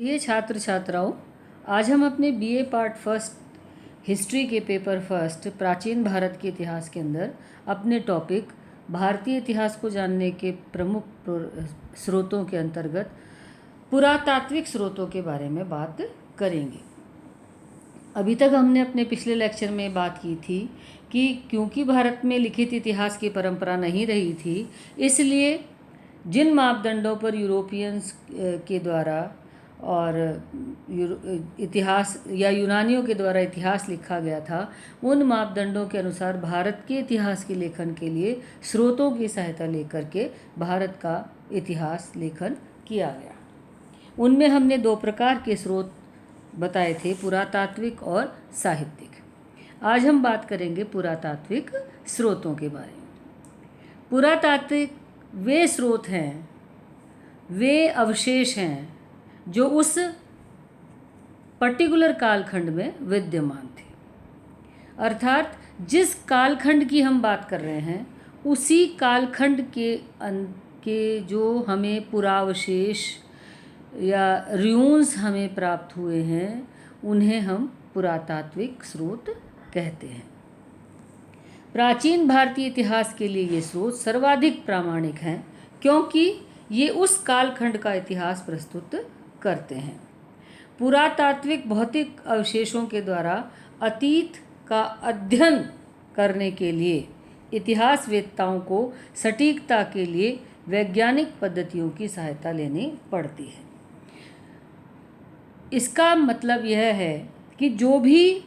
प्रिय छात्र छात्राओं, आज हम अपने बीए पार्ट फर्स्ट हिस्ट्री के पेपर फर्स्ट प्राचीन भारत के इतिहास के अंदर अपने टॉपिक भारतीय इतिहास को जानने के प्रमुख स्रोतों के अंतर्गत पुरातात्विक स्रोतों के बारे में बात करेंगे। अभी तक हमने अपने पिछले लेक्चर में बात की थी कि क्योंकि भारत में लिखित इतिहास की परंपरा नहीं रही थी, इसलिए जिन मापदंडों पर यूरोपियंस के द्वारा और इतिहास या यूनानियों के द्वारा इतिहास लिखा गया था, उन मापदंडों के अनुसार भारत के इतिहास के लेखन के लिए स्रोतों की सहायता लेकर के भारत का इतिहास लेखन किया गया। उनमें हमने दो प्रकार के स्रोत बताए थे, पुरातात्विक और साहित्यिक। आज हम बात करेंगे पुरातात्विक स्रोतों के बारे में। पुरातात्विक वे स्रोत हैं, वे अवशेष हैं जो उस पर्टिकुलर कालखंड में विद्यमान थे। अर्थात जिस कालखंड की हम बात कर रहे हैं, उसी कालखंड के जो हमें पुरावशेष या रियून्स हमें प्राप्त हुए हैं, उन्हें हम पुरातात्विक स्रोत कहते हैं। प्राचीन भारतीय इतिहास के लिए ये स्रोत सर्वाधिक प्रामाणिक हैं, क्योंकि ये उस कालखंड का इतिहास प्रस्तुत करते हैं। पुरातात्विक भौतिक अवशेषों के द्वारा अतीत का अध्ययन करने के लिए इतिहासवेत्ताओं को सटीकता के लिए वैज्ञानिक पद्धतियों की सहायता लेनी पड़ती है। इसका मतलब यह है कि जो भी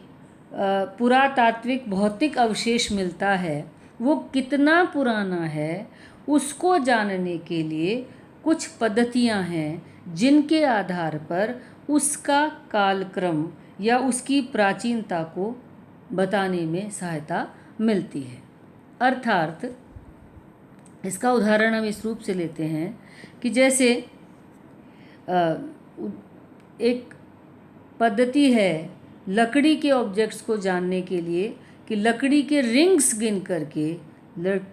पुरातात्विक भौतिक अवशेष मिलता है, वो कितना पुराना है, उसको जानने के लिए कुछ पद्धतियां हैं जिनके आधार पर उसका कालक्रम या उसकी प्राचीनता को बताने में सहायता मिलती है। अर्थात इसका उदाहरण हम इस रूप से लेते हैं कि जैसे एक पद्धति है लकड़ी के ऑब्जेक्ट्स को जानने के लिए कि लकड़ी के रिंग्स गिन करके,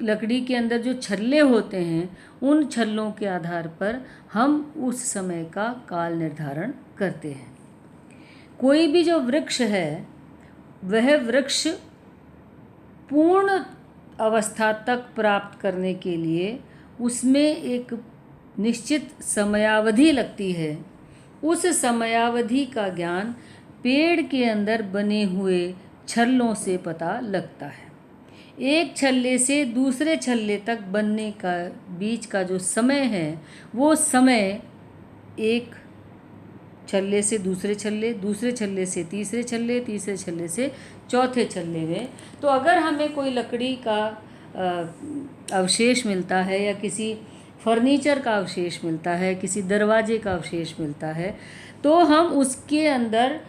लकड़ी के अंदर जो छल्ले होते हैं, उन छल्लों के आधार पर हम उस समय का काल निर्धारण करते हैं। कोई भी जो वृक्ष है, वह वृक्ष पूर्ण अवस्था तक प्राप्त करने के लिए उसमें एक निश्चित समयावधि लगती है। उस समयावधि का ज्ञान पेड़ के अंदर बने हुए छल्लों से पता लगता है। एक छल्ले से दूसरे छल्ले तक बनने का बीच का जो समय है, वो समय एक छल्ले से दूसरे छल्ले, दूसरे छल्ले से तीसरे छल्ले, तीसरे छल्ले से चौथे छल्ले में। तो अगर हमें कोई लकड़ी का अवशेष मिलता है या किसी फर्नीचर का अवशेष मिलता है, किसी दरवाजे का अवशेष मिलता है, तो हम उसके अंदर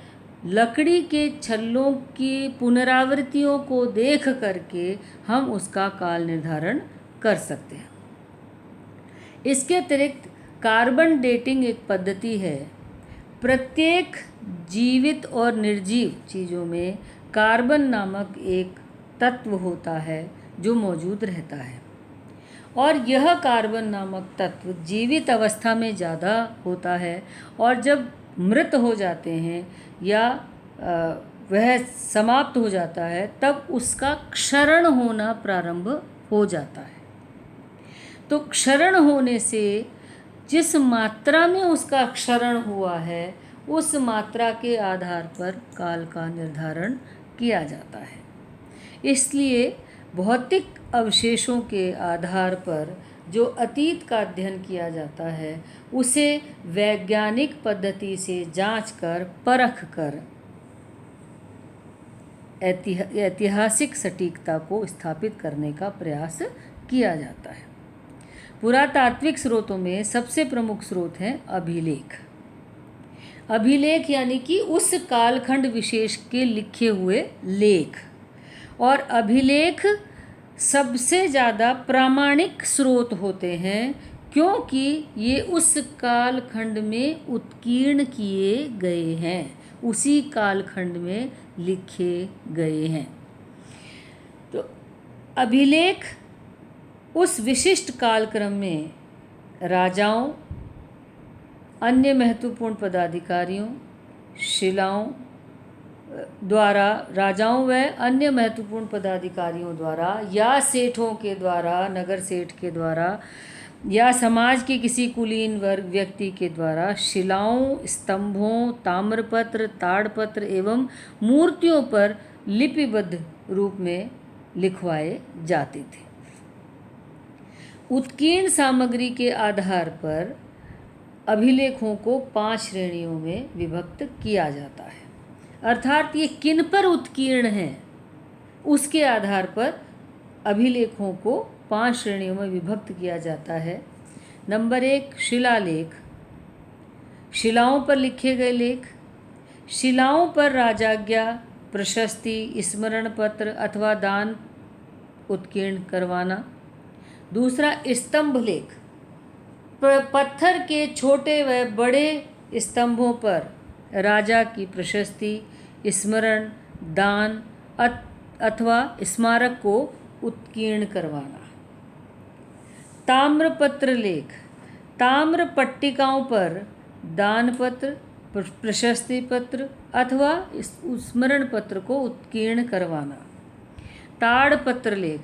लकड़ी के छल्लों की पुनरावृत्तियों को देख करके हम उसका काल निर्धारण कर सकते हैं। इसके अतिरिक्त कार्बन डेटिंग एक पद्धति है। प्रत्येक जीवित और निर्जीव चीज़ों में कार्बन नामक एक तत्व होता है जो मौजूद रहता है, और यह कार्बन नामक तत्व जीवित अवस्था में ज़्यादा होता है, और जब मृत हो जाते हैं या वह समाप्त हो जाता है, तब उसका क्षरण होना प्रारंभ हो जाता है। तो क्षरण होने से जिस मात्रा में उसका क्षरण हुआ है, उस मात्रा के आधार पर काल का निर्धारण किया जाता है। इसलिए भौतिक अवशेषों के आधार पर जो अतीत का अध्ययन किया जाता है, उसे वैज्ञानिक पद्धति से जांच कर, परख कर ऐतिहासिक सटीकता को स्थापित करने का प्रयास किया जाता है। पुरातात्विक स्रोतों में सबसे प्रमुख स्रोत हैं अभिलेख। अभिलेख यानी कि उस कालखंड विशेष के लिखे हुए लेख, और अभिलेख सबसे ज़्यादा प्रामाणिक स्रोत होते हैं, क्योंकि ये उस कालखंड में उत्कीर्ण किए गए हैं, उसी कालखंड में लिखे गए हैं। तो अभिलेख उस विशिष्ट कालक्रम में राजाओं, अन्य महत्वपूर्ण पदाधिकारियों, शिलाओं द्वारा, राजाओं व अन्य महत्वपूर्ण पदाधिकारियों द्वारा या सेठों के द्वारा, नगर सेठ के द्वारा या समाज के किसी कुलीन वर्ग व्यक्ति के द्वारा शिलाओं, स्तंभों, ताम्रपत्र, ताड़पत्र एवं मूर्तियों पर लिपिबद्ध रूप में लिखवाए जाते थे। उत्कीर्ण सामग्री के आधार पर अभिलेखों को 5 श्रेणियों में विभक्त किया जाता है, अर्थात ये किन पर उत्कीर्ण हैं उसके आधार पर अभिलेखों को 5 श्रेणियों में विभक्त किया जाता है। नंबर 1, शिलालेख, शिलाओं पर लिखे गए लेख। शिलाओं पर राजाज्ञा, प्रशस्ति, स्मरण पत्र अथवा दान उत्कीर्ण करवाना। दूसरा, स्तंभ लेख, पत्थर के छोटे व बड़े स्तंभों पर राजा की प्रशस्ति, स्मरण, दान अथवा स्मारक को उत्कीर्ण करवाना। ताम्रपत्र लेख, ताम्र पट्टिकाओं पर दान पत्र, प्रशस्ति पत्र अथवा स्मरण पत्र को उत्कीर्ण करवाना। ताड़पत्र लेख,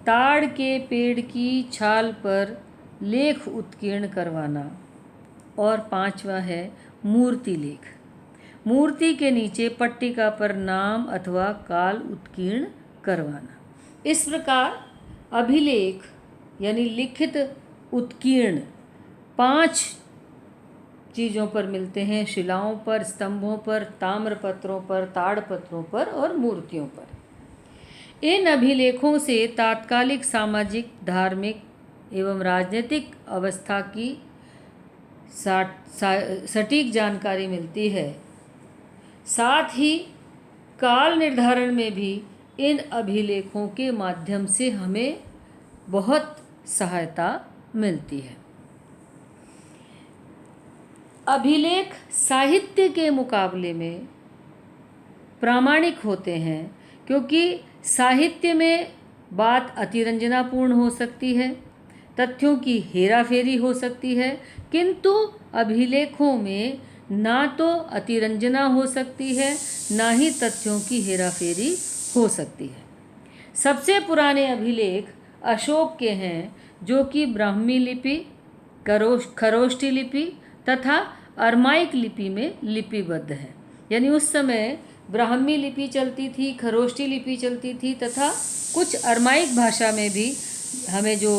ताड़ के पेड़ की छाल पर लेख उत्कीर्ण करवाना। और 5वां है मूर्ति लेख, मूर्ति के नीचे पट्टिका पर नाम अथवा काल उत्कीर्ण करवाना। इस प्रकार अभिलेख यानी लिखित उत्कीर्ण 5 चीज़ों पर मिलते हैं, शिलाओं पर, स्तंभों पर, ताम्रपत्रों पर, ताड़पत्रों पर और मूर्तियों पर। इन अभिलेखों से तात्कालिक सामाजिक, धार्मिक एवं राजनीतिक अवस्था की सटीक जानकारी मिलती है। साथ ही काल निर्धारण में भी इन अभिलेखों के माध्यम से हमें बहुत सहायता मिलती है। अभिलेख साहित्य के मुकाबले में प्रामाणिक होते हैं, क्योंकि साहित्य में बात अतिरंजनापूर्ण हो सकती है, तथ्यों की हेराफेरी हो सकती है, किंतु अभिलेखों में ना तो अतिरंजना हो सकती है, ना ही तथ्यों की हेराफेरी हो सकती है। सबसे पुराने अभिलेख अशोक के हैं, जो कि ब्राह्मी लिपि, खरोष्ठी लिपि तथा अरमाइक लिपि में लिपिबद्ध है। यानी उस समय ब्राह्मी लिपि चलती थी, खरोष्ठी लिपि चलती थी तथा कुछ अरमाइक भाषा में भी हमें जो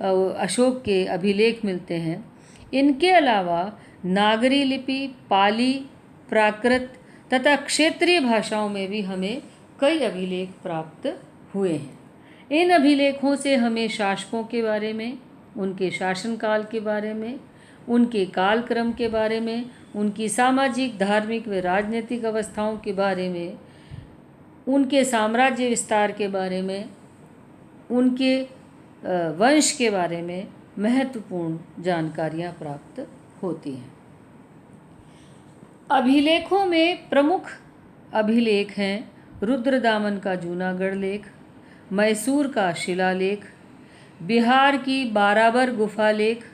अशोक के अभिलेख मिलते हैं। इनके अलावा नागरी लिपि, पाली, प्राकृत तथा क्षेत्रीय भाषाओं में भी हमें कई अभिलेख प्राप्त हुए हैं। इन अभिलेखों से हमें शासकों के बारे में, उनके शासनकाल के बारे में, उनके कालक्रम के बारे में, उनकी सामाजिक, धार्मिक व राजनीतिक अवस्थाओं के बारे में, उनके साम्राज्य विस्तार के बारे में, उनके वंश के बारे में महत्वपूर्ण जानकारियाँ प्राप्त होती हैं। अभिलेखों में प्रमुख अभिलेख हैं रुद्रदामन का जूनागढ़ लेख, मैसूर का शिलालेख, बिहार की बाराबर गुफा लेख,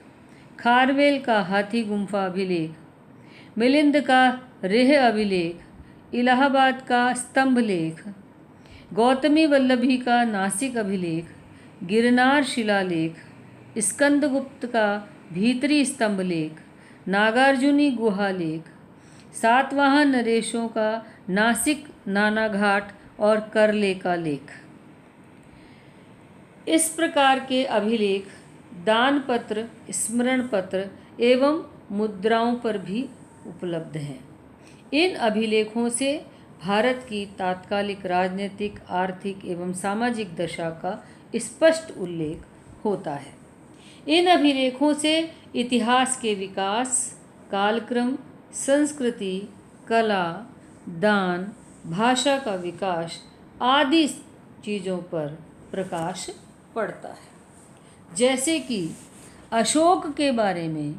खारवेल का हाथी गुम्फा अभिलेख, मिलिंद का रेह अभिलेख, इलाहाबाद का स्तंभ लेख, गौतमी वल्लभी का नासिक अभिलेख, गिरनार शिलालेख, स्कंदगुप्त का भीतरी स्तंभ लेख, नागार्जुनी गुहा लेख, सातवाहन नरेशों का नासिक नानाघाट और करले का लेख। इस प्रकार के अभिलेख दान पत्र, स्मरण पत्र एवं मुद्राओं पर भी उपलब्ध हैं। इन अभिलेखों से भारत की तात्कालिक राजनीतिक, आर्थिक एवं सामाजिक दशा का स्पष्ट उल्लेख होता है। इन अभिलेखों से इतिहास के विकास, कालक्रम, संस्कृति, कला, दान, भाषा का विकास आदि चीज़ों पर प्रकाश पड़ता है। जैसे कि अशोक के बारे में,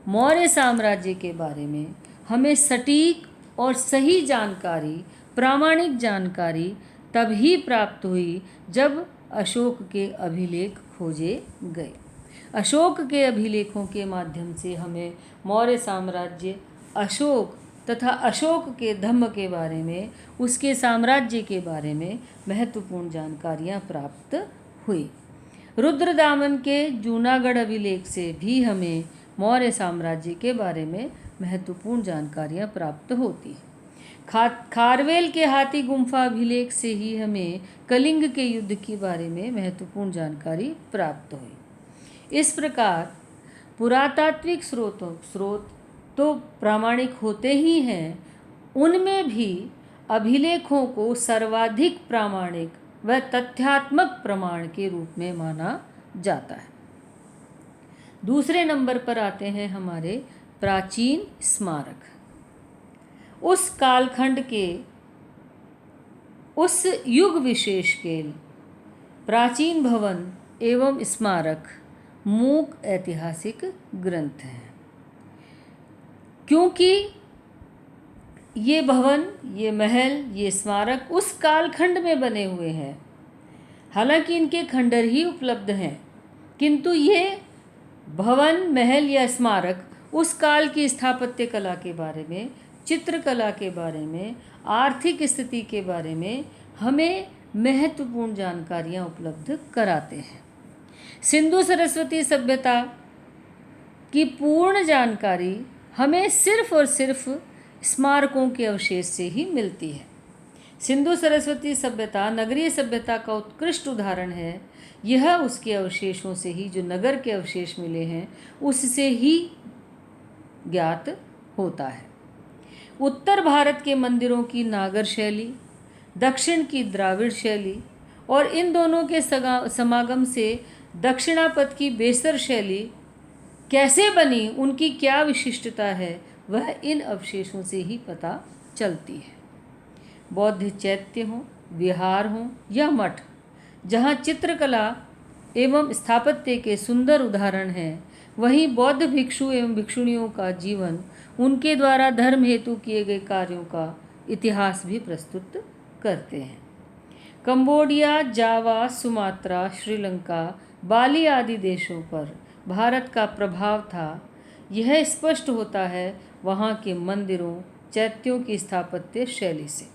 मौर्य साम्राज्य के बारे में हमें सटीक और सही जानकारी, प्रामाणिक जानकारी तभी प्राप्त हुई जब अशोक के अभिलेख खोजे गए। अशोक के अभिलेखों के माध्यम से हमें मौर्य साम्राज्य, अशोक तथा अशोक के धम्म के बारे में, उसके साम्राज्य के बारे में महत्वपूर्ण जानकारियाँ प्राप्त हुई। रुद्रदामन के जूनागढ़ अभिलेख से भी हमें मौर्य साम्राज्य के बारे में महत्वपूर्ण जानकारियाँ प्राप्त होती हैं। खारवेल के हाथी गुम्फा अभिलेख से ही हमें कलिंग के युद्ध के बारे में महत्वपूर्ण जानकारी प्राप्त हुई। इस प्रकार पुरातात्विक स्रोत तो प्रामाणिक होते ही हैं, उनमें भी अभिलेखों को सर्वाधिक प्रामाणिक व तथ्यात्मक प्रमाण के रूप में माना जाता है। दूसरे नंबर पर आते हैं हमारे प्राचीन स्मारक। उस कालखंड के, उस युग विशेष के प्राचीन भवन एवं स्मारक मूक ऐतिहासिक ग्रंथ हैं, क्योंकि ये भवन, ये महल, ये स्मारक उस कालखंड में बने हुए हैं। हालांकि इनके खंडर ही उपलब्ध हैं, किंतु ये भवन, महल या स्मारक उस काल की स्थापत्य कला के बारे में, चित्रकला के बारे में, आर्थिक स्थिति के बारे में हमें महत्वपूर्ण जानकारियाँ उपलब्ध कराते हैं। सिंधु सरस्वती सभ्यता की पूर्ण जानकारी हमें सिर्फ और सिर्फ स्मारकों के अवशेष से ही मिलती है। सिंधु सरस्वती सभ्यता नगरीय सभ्यता का उत्कृष्ट उदाहरण है। यह उसके अवशेषों से ही, जो नगर के अवशेष मिले हैं, उससे ही ज्ञात होता है। उत्तर भारत के मंदिरों की नागर शैली, दक्षिण की द्राविड़ शैली और इन दोनों के समागम से दक्षिणापथ की बेसर शैली कैसे बनी, उनकी क्या विशिष्टता है, वह इन अवशेषों से ही पता चलती है। बौद्ध चैत्य हों, विहार हों या मठ, जहाँ चित्रकला एवं स्थापत्य के सुंदर उदाहरण हैं, वहीं बौद्ध भिक्षु एवं भिक्षुणियों का जीवन, उनके द्वारा धर्म हेतु किए गए कार्यों का इतिहास भी प्रस्तुत करते हैं। कंबोडिया, जावा, सुमात्रा, श्रीलंका, बाली आदि देशों पर भारत का प्रभाव था, यह स्पष्ट होता है वहाँ के मंदिरों, चैत्यों की स्थापत्य शैली से।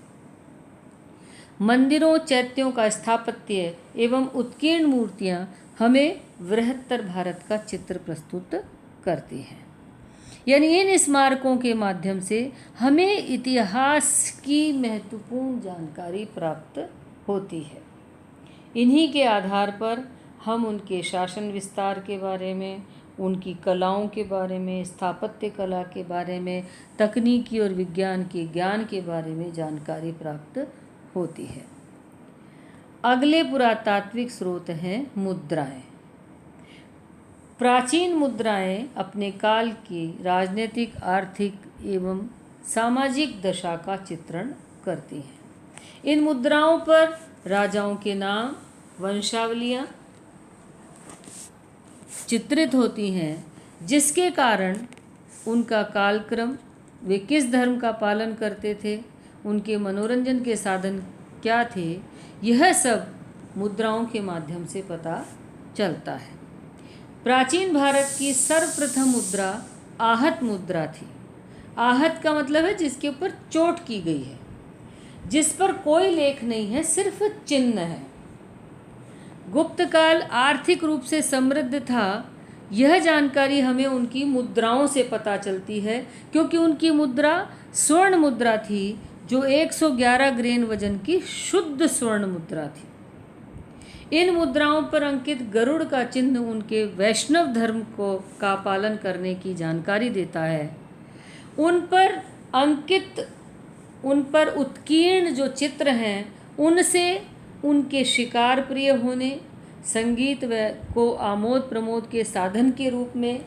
मंदिरों, चैत्यों का स्थापत्य एवं उत्कीर्ण मूर्तियाँ हमें बृहत्तर भारत का चित्र प्रस्तुत करती हैं। यानी इन स्मारकों के माध्यम से हमें इतिहास की महत्वपूर्ण जानकारी प्राप्त होती है। इन्हीं के आधार पर हम उनके शासन विस्तार के बारे में, उनकी कलाओं के बारे में, स्थापत्य कला के बारे में, तकनीकी और विज्ञान के ज्ञान के बारे में जानकारी प्राप्त होती है। अगले पुरातात्विक स्रोत हैं मुद्राएं। प्राचीन मुद्राएं अपने काल की राजनीतिक, आर्थिक एवं सामाजिक दशा का चित्रण करती हैं। इन मुद्राओं पर राजाओं के नाम, वंशावलियाँ चित्रित होती हैं, जिसके कारण उनका कालक्रम, वे किस धर्म का पालन करते थे, उनके मनोरंजन के साधन क्या थे, यह सब मुद्राओं के माध्यम से पता चलता है। प्राचीन भारत की सर्वप्रथम मुद्रा आहत मुद्रा थी। आहत का मतलब है जिसके ऊपर चोट की गई है, जिस पर कोई लेख नहीं है, सिर्फ चिन्ह है। गुप्त काल आर्थिक रूप से समृद्ध था, यह जानकारी हमें उनकी मुद्राओं से पता चलती है, क्योंकि उनकी मुद्रा स्वर्ण मुद्रा थी, जो 111 ग्रेन वजन की शुद्ध स्वर्ण मुद्रा थी। इन मुद्राओं पर अंकित गरुड़ का चिन्ह उनके वैष्णव धर्म का पालन करने की जानकारी देता है। उन पर अंकित, उन पर उत्कीर्ण जो चित्र हैं, उनसे उनके शिकार प्रिय होने, संगीत को आमोद प्रमोद के साधन के रूप में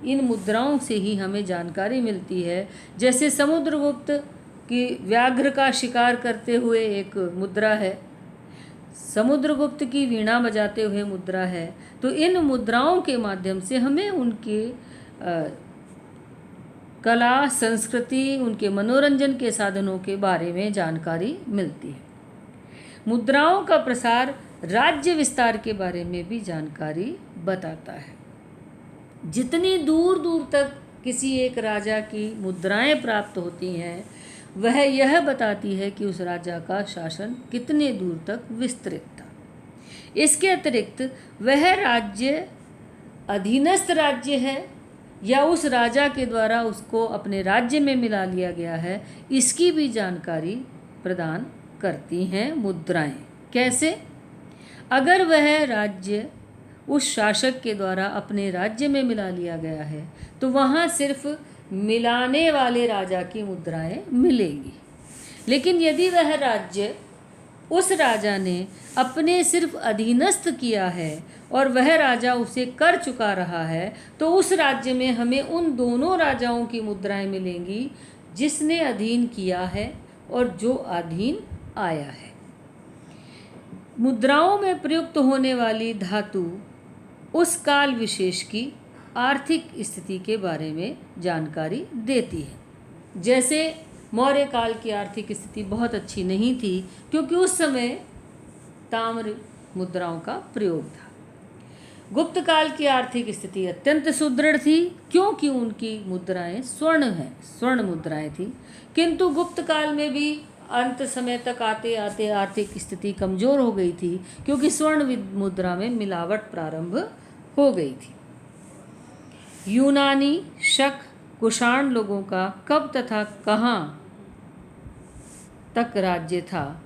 इन मुद्राओं से ही हमें जानकारी मिलती है। जैसे समुद्रगुप्त की व्याघ्र का शिकार करते हुए एक मुद्रा है, समुद्रगुप्त की वीणा बजाते हुए मुद्रा है। तो इन मुद्राओं के माध्यम से हमें उनके कला, संस्कृति, उनके मनोरंजन के साधनों के बारे में जानकारी मिलती है। मुद्राओं का प्रसार राज्य विस्तार के बारे में भी जानकारी बताता है। जितनी दूर दूर तक किसी एक राजा की मुद्राएं प्राप्त होती हैं, वह यह बताती है कि उस राजा का शासन कितने दूर तक विस्तृत था। इसके अतिरिक्त वह राज्य अधीनस्थ राज्य है या उस राजा के द्वारा उसको अपने राज्य में मिला लिया गया है, इसकी भी जानकारी प्रदान करती हैं मुद्राएं। कैसे? अगर वह राज्य उस शासक के द्वारा अपने राज्य में मिला लिया गया है तो वहाँ सिर्फ मिलाने वाले राजा की मुद्राएं मिलेंगी। लेकिन यदि वह राज्य उस राजा ने अपने सिर्फ अधीनस्थ किया है और वह राजा उसे कर चुका रहा है, तो उस राज्य में हमें उन दोनों राजाओं की मुद्राएं मिलेंगी, जिसने अधीन किया है और जो अधीन आया है। मुद्राओं में प्रयुक्त होने वाली धातु उस काल विशेष की आर्थिक स्थिति के बारे में जानकारी देती है। जैसे मौर्य काल की आर्थिक स्थिति बहुत अच्छी नहीं थी, क्योंकि उस समय ताम्र मुद्राओं का प्रयोग था। गुप्त काल की आर्थिक स्थिति अत्यंत सुदृढ़ थी, क्योंकि उनकी मुद्राएं स्वर्ण मुद्राएं थी। किंतु गुप्त काल में भी अंत समय तक आते आते आर्थिक स्थिति कमज़ोर हो गई थी, क्योंकि स्वर्ण मुद्रा में मिलावट प्रारंभ हो गई थी। यूनानी, शक, कुषाण लोगों का कब तथा कहाँ तक राज्य था,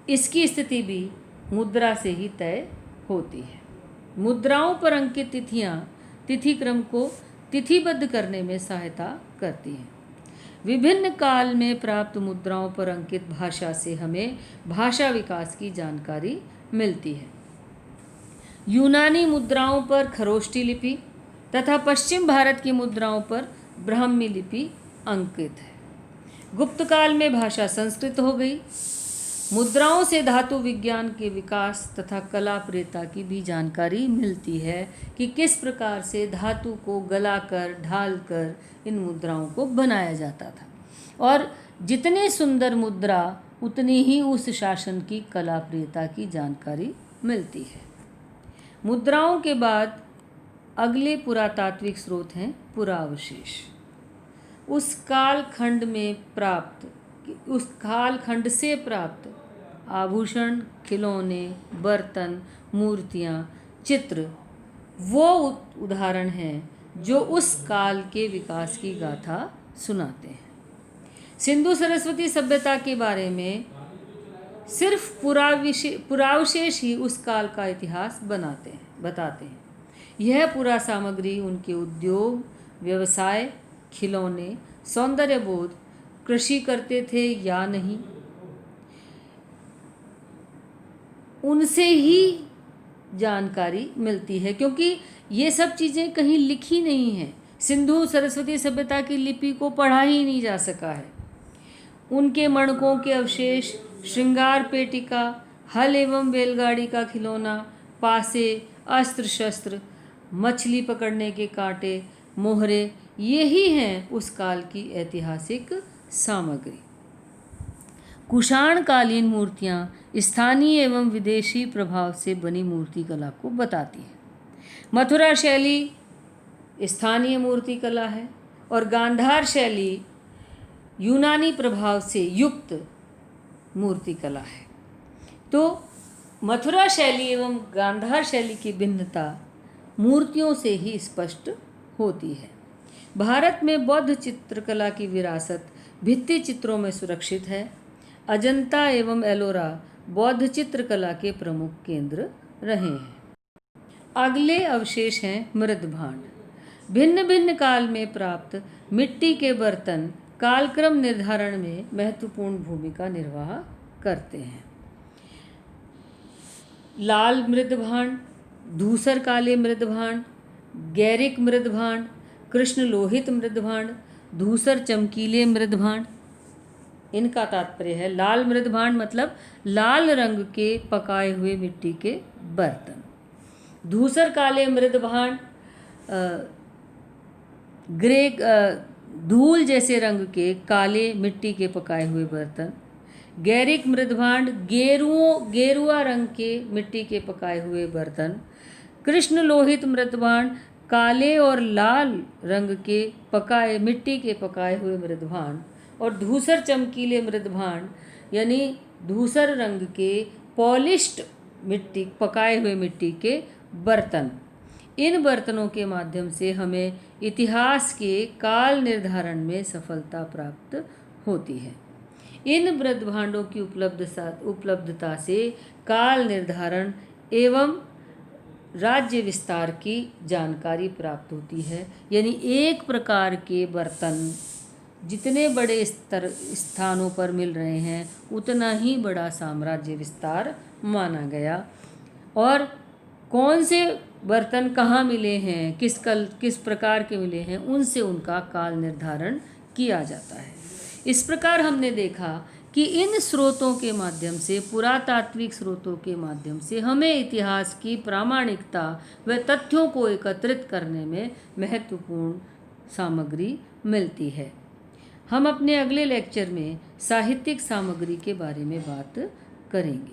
इसकी स्थिति भी मुद्रा से ही तय होती है। मुद्राओं पर अंकित तिथियाँ तिथि क्रम को तिथिबद्ध करने में सहायता करती हैं। विभिन्न काल में प्राप्त मुद्राओं पर अंकित भाषा से हमें भाषा विकास की जानकारी मिलती है। यूनानी मुद्राओं पर खरोष्टी लिपि तथा पश्चिम भारत की मुद्राओं पर ब्राह्मी लिपि अंकित है। गुप्त काल में भाषा संस्कृत हो गई। मुद्राओं से धातु विज्ञान के विकास तथा कला प्रेता की भी जानकारी मिलती है कि किस प्रकार से धातु को गलाकर ढालकर इन मुद्राओं को बनाया जाता था, और जितने सुंदर मुद्रा उतनी ही उस शासन की कला प्रियता की जानकारी मिलती है। मुद्राओं के बाद अगले पुरातात्विक स्रोत हैं पुरावशेष। उस कालखंड से प्राप्त आभूषण, खिलौने, बर्तन, मूर्तियाँ, चित्र वो उदाहरण हैं जो उस काल के विकास की गाथा सुनाते हैं। सिंधु सरस्वती सभ्यता के बारे में सिर्फ पुरावशेष ही उस काल का इतिहास बताते हैं। यह पुरा सामग्री उनके उद्योग, व्यवसाय, खिलौने, सौंदर्यबोध, कृषि करते थे या नहीं, उनसे ही जानकारी मिलती है, क्योंकि ये सब चीज़ें कहीं लिखी नहीं हैं। सिंधु सरस्वती सभ्यता की लिपि को पढ़ा ही नहीं जा सका है। उनके मणकों के अवशेष, श्रृंगार पेटिका, हल एवं बैलगाड़ी का खिलौना, पासे, अस्त्र शस्त्र, मछली पकड़ने के कांटे, मोहरे, यही हैं उस काल की ऐतिहासिक सामग्री। कुषाणकालीन मूर्तियाँ स्थानीय एवं विदेशी प्रभाव से बनी मूर्ति कला को बताती हैं। मथुरा शैली स्थानीय मूर्ति कला है और गांधार शैली यूनानी प्रभाव से युक्त मूर्ति कला है। तो मथुरा शैली एवं गांधार शैली की भिन्नता मूर्तियों से ही स्पष्ट होती है। भारत में बौद्ध चित्रकला की विरासत भित्ति चित्रों में सुरक्षित है। अजंता एवं एलोरा बौद्ध चित्रकला के प्रमुख केंद्र रहे हैं। अगले अवशेष हैं मृदभांड। भिन्न भिन्न काल में प्राप्त मिट्टी के बर्तन कालक्रम निर्धारण में महत्वपूर्ण भूमिका निर्वाह करते हैं। लाल मृदभांड, धूसर काले मृदभांड, गैरिक मृदभांड, कृष्ण लोहित मृदभांड, धूसर चमकीले मृदभांड। इनका तात्पर्य है लाल मृदभांड मतलब लाल रंग के पकाए हुए मिट्टी के बर्तन। धूसर काले मृदभांड धूल जैसे रंग के काले मिट्टी के पकाए हुए बर्तन। गैरिक मृदभांड गेरुआ रंग के मिट्टी के पकाए हुए बर्तन। कृष्ण लोहित मृदभांड काले और लाल रंग के पकाए मिट्टी के पकाए हुए मृदभांड और धूसर चमकीले मृदभांड यानी धूसर रंग के पॉलिश्ड मिट्टी पकाए हुए मिट्टी के बर्तन। इन बर्तनों के माध्यम से हमें इतिहास के काल निर्धारण में सफलता प्राप्त होती है। इन मृदभांडों की उपलब्धता से काल निर्धारण एवं राज्य विस्तार की जानकारी प्राप्त होती है। यानी एक प्रकार के बर्तन जितने बड़े स्थानों पर मिल रहे हैं उतना ही बड़ा साम्राज्य विस्तार माना गया। और कौन से बर्तन कहाँ मिले हैं, किस प्रकार के मिले हैं, उनसे उनका काल निर्धारण किया जाता है। इस प्रकार हमने देखा कि इन स्रोतों के माध्यम से, पुरातात्विक स्रोतों के माध्यम से हमें इतिहास की प्रामाणिकता व तथ्यों को एकत्रित करने में महत्वपूर्ण सामग्री मिलती है। हम अपने अगले लेक्चर में साहित्यिक सामग्री के बारे में बात करेंगे।